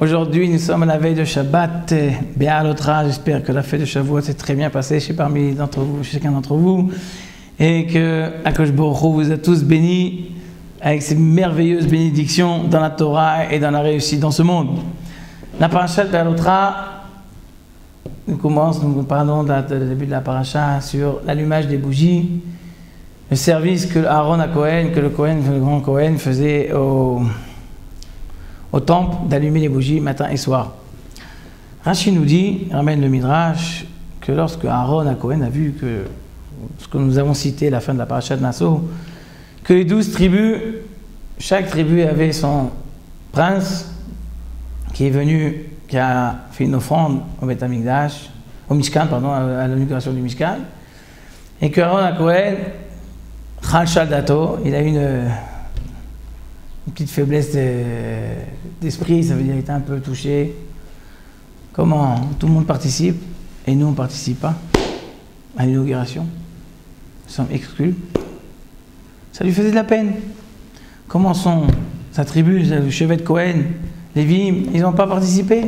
Aujourd'hui, nous sommes à la veille de Shabbat. Béalotra, j'espère que la fête de Shavuot s'est très bien passée chez chacun d'entre vous. Et que Akadosh Baruch Hu vous a tous bénis avec ces merveilleuses bénédictions dans la Torah et dans la réussite dans ce monde. La paracha de Béalotra, nous parlons du début de la paracha sur l'allumage des bougies, le service que Aaron à Cohen, que le grand Cohen faisait au temple d'allumer les bougies matin et soir. Rashi nous dit, ramène le Midrash, que lorsque Aaron à Cohen a vu que ce que nous avons cité à la fin de la paracha de Nassau, que les 12 tribus, chaque tribu avait son prince qui est venu, qui a fait une offrande au Beth Amikdash, au Mishkan, pardon, à l'inauguration du Mishkan, et que Aaron à Cohen, Chal Shaldato, il a une petite faiblesse d'esprit, ça veut dire qu'il était un peu touché. Comment tout le monde participe et nous on ne participe pas à l'inauguration? Nous sommes exclus. Ça lui faisait de la peine. Comment sa tribu, le chevet de Cohen, les Lévi, ils n'ont pas participé?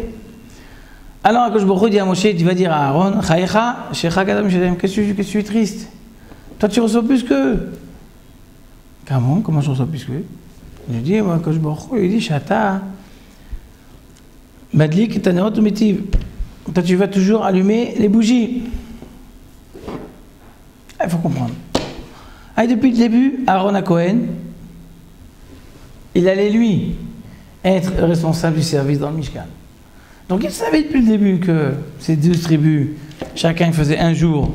Alors Akadosh Baruch Hu dit à Moshe, tu vas dire à Aaron, Chayecha, Shecha Kadam Shedem, que tu es triste. Toi tu reçois plus qu'eux. Comment je reçois plus qu'eux? Je dis, Akadosh Baruch Hu, il dit, Shata, Madlik Tanerot Umetiv. Toi tu vas toujours allumer les bougies. Il faut comprendre. Depuis le début, Aaron à Cohen, il allait lui être responsable du service dans le Mishkan. Donc il savait depuis le début que ces 12 tribus, chacun faisait un jour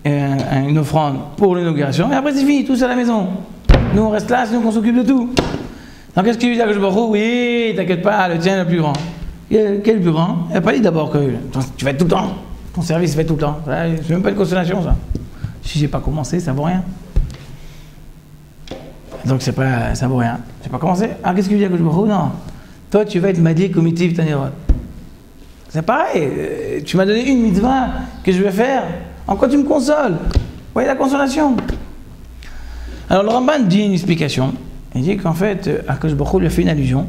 une offrande pour l'inauguration, et après c'est fini, tous à la maison. Nous on reste là, c'est nous qu'on s'occupe de tout. Donc qu'est-ce qu'il lui dit à Akadosh Baruch Hu? Oui, t'inquiète pas, le tien est le plus grand. Quel est le plus grand? Il n'a pas dit d'abord que tu vas être tout le temps, ton service va être tout le temps. C'est même pas une consolation ça. Si j'ai pas commencé, ça vaut rien. Donc ça vaut rien. J'ai pas commencé. Ah, qu'est-ce qu'il dit à Akadosh Baruch Hu? Non. Toi, tu vas être Madlik Komitiv Tanerot. C'est pareil. Tu m'as donné une mitzvah que je vais faire. En quoi tu me consoles? Vous voyez la consolation? Alors le Ramban dit une explication. Il dit qu'en fait, Akadosh Baruch Hu lui a fait une allusion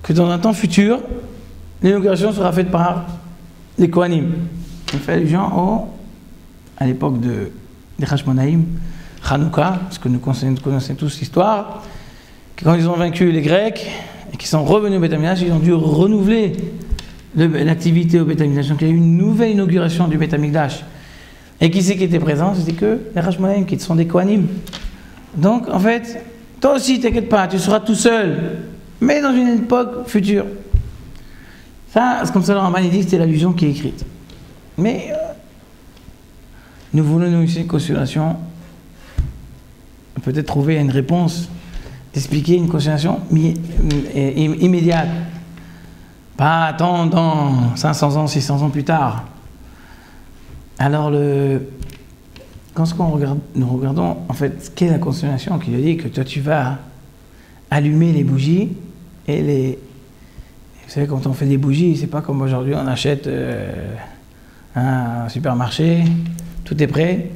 que dans un temps futur, l'inauguration sera faite par les Kohanim. Il fait allusion à l'époque des Hashmonaïm, Hanouka, parce que nous connaissons tous l'histoire, que quand ils ont vaincu les Grecs et qu'ils sont revenus au Beth Amikdash, ils ont dû renouveler l'activité au Beth Amikdash. Donc il y a eu une nouvelle inauguration du Beth Amikdash. Et qui c'est qui était présent? C'était que les Hashmonaïm, qui sont des Kohanim. Donc en fait, toi aussi, t'inquiète pas, tu seras tout seul, mais dans une époque future. Ça, c'est comme ça le Ramban dit que c'était l'allusion qui est écrite. Mais nous voulons nous ici une consolation, peut-être trouver une réponse, d'expliquer une consolation immédiate. Pas attendre dans 500 ans, 600 ans plus tard. Alors, quand nous regardons, en fait, ce qu'est la consolation qui veut dire que toi, tu vas allumer les bougies et vous savez, quand on fait des bougies, c'est pas comme aujourd'hui, on achète un supermarché, tout est prêt,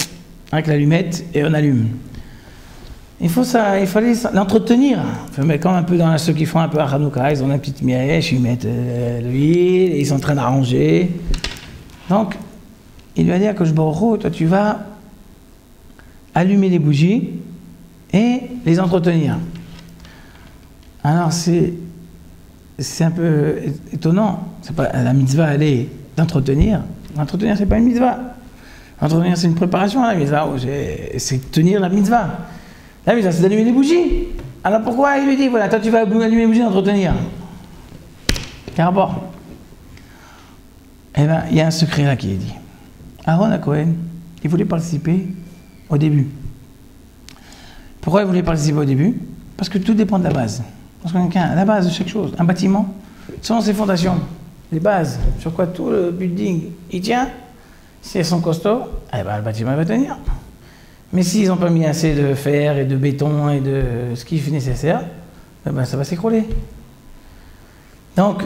avec l'allumette et on allume. Il fallait l'entretenir. Comme un peu dans ceux qui font un peu à Hanouka, ils ont une petite mièche, ils mettent l'huile, et ils sont en train d'arranger. Donc, il lui a dit à Akadosh Baruch Hu, toi tu vas allumer les bougies et les entretenir. Alors c'est un peu étonnant. C'est pas, la mitzvah, elle est d'entretenir. Entretenir, c'est pas une mitzvah. Entretenir, c'est une préparation à la mitzvah. C'est tenir la mitzvah. La mitzvah, c'est d'allumer les bougies. Alors pourquoi il lui dit, voilà, toi tu vas allumer les bougies et entretenir? Quel rapport? Eh bien, il y a un secret là qui est dit. Aaron à Cohen, il voulait participer au début. Pourquoi il voulait participer au début? Parce que tout dépend de la base. Parce qu'on a la base de chaque chose. Un bâtiment, selon ses fondations, les bases, sur quoi tout le building il tient, si elles sont costauds, eh ben, le bâtiment va tenir. Mais s'ils n'ont pas mis assez de fer et de béton et de ce qui est nécessaire, eh ben, ça va s'écrouler. Donc,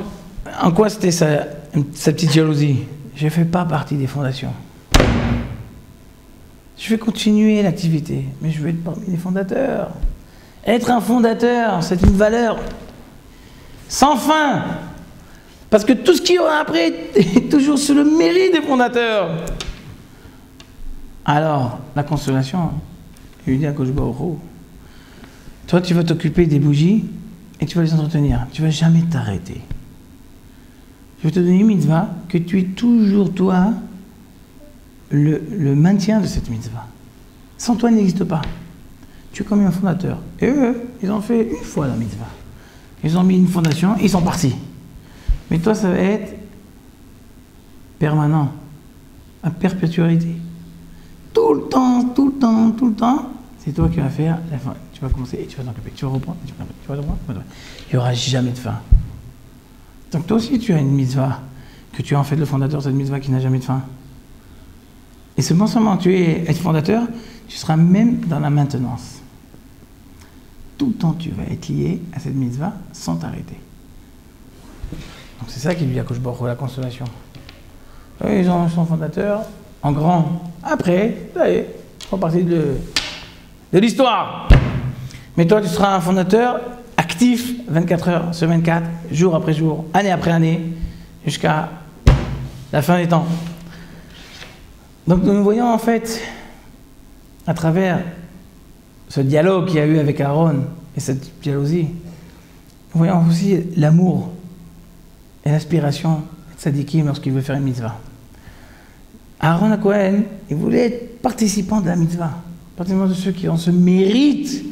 en quoi c'était sa petite jalousie? Je ne fais pas partie des fondations. Je vais continuer l'activité, mais je vais être parmi les fondateurs. Être un fondateur, c'est une valeur sans fin. Parce que tout ce qu'il y aura après est toujours sur le mérite des fondateurs. Alors, la consolation, il lui dit à Akadosh Baruch Hu, toi tu vas t'occuper des bougies et tu vas les entretenir. Tu ne vas jamais t'arrêter. Je vais te donner une mitzvah que tu es toujours, toi, le maintien de cette mitzvah. Sans toi, elle n'existe pas. Tu es comme un fondateur. Et eux, ils ont fait une fois la mitzvah. Ils ont mis une fondation, ils sont partis. Mais toi, ça va être permanent, à perpétualité. Tout le temps, tout le temps, tout le temps, c'est toi qui vas faire la fin. Tu vas commencer et tu vas t'occuper. Tu vas reprendre, tu vas reprendre. Il n'y aura jamais de fin. Donc toi aussi, tu as une mitzvah, que tu es en fait le fondateur de cette mitzvah qui n'a jamais de fin. Et seulement tu es fondateur, tu seras même dans la maintenance. Tout le temps, tu vas être lié à cette mitzvah sans t'arrêter. Donc c'est ça qui lui dit à Akadosh Baruch Hu, la consolation. Eux, ils sont fondateurs, en grand. Après, ça y est, ils font partie de l'histoire. Mais toi, tu seras un fondateur actif 24 heures sur 24, jour après jour, année après année, jusqu'à la fin des temps. Donc nous voyons en fait, à travers ce dialogue qu'il y a eu avec Aaron et cette jalousie, nous voyons aussi l'amour et l'aspiration de Tzadikim lorsqu'il veut faire une mitzvah. Aaron HaKohen, il voulait être participant de la mitzvah, participant de ceux qui ont ce mérite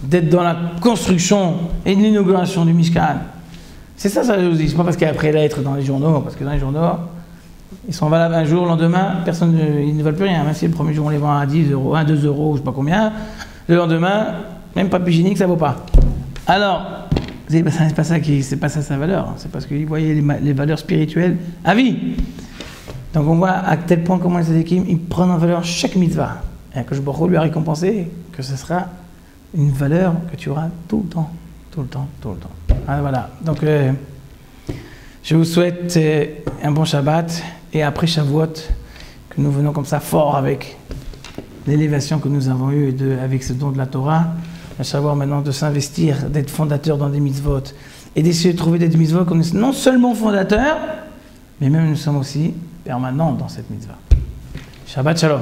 d'être dans la construction et de l'inauguration du Mishkan. C'est ça sa jalousie. C'est pas parce qu'après il va être dans les journaux, parce que dans les journaux, ils sont valables un jour, le lendemain, ils ne veulent plus rien. Même si le premier jour on les vend à 10 euros, 1, 2 euros, je sais pas combien, le lendemain, même papier hygiénique, ça vaut pas. Alors, c'est pas ça sa valeur. C'est parce qu'ils voyaient les valeurs spirituelles à vie. Donc on voit à tel point comment les tzadikim, ils prennent en valeur chaque mitzvah. Et Akadosh Baruch Hu lui a récompensé que ce sera une valeur que tu auras tout le temps, tout le temps, tout le temps. Alors voilà. Donc je vous souhaite un bon Shabbat et après Shavuot que nous venons comme ça fort avec l'élévation que nous avons eue avec ce don de la Torah, à savoir maintenant de s'investir, d'être fondateur dans des mitzvot et d'essayer de trouver des mitzvot qu'on est non seulement fondateurs, mais même nous sommes aussi permanents dans cette mitzvah. Shabbat Shalom.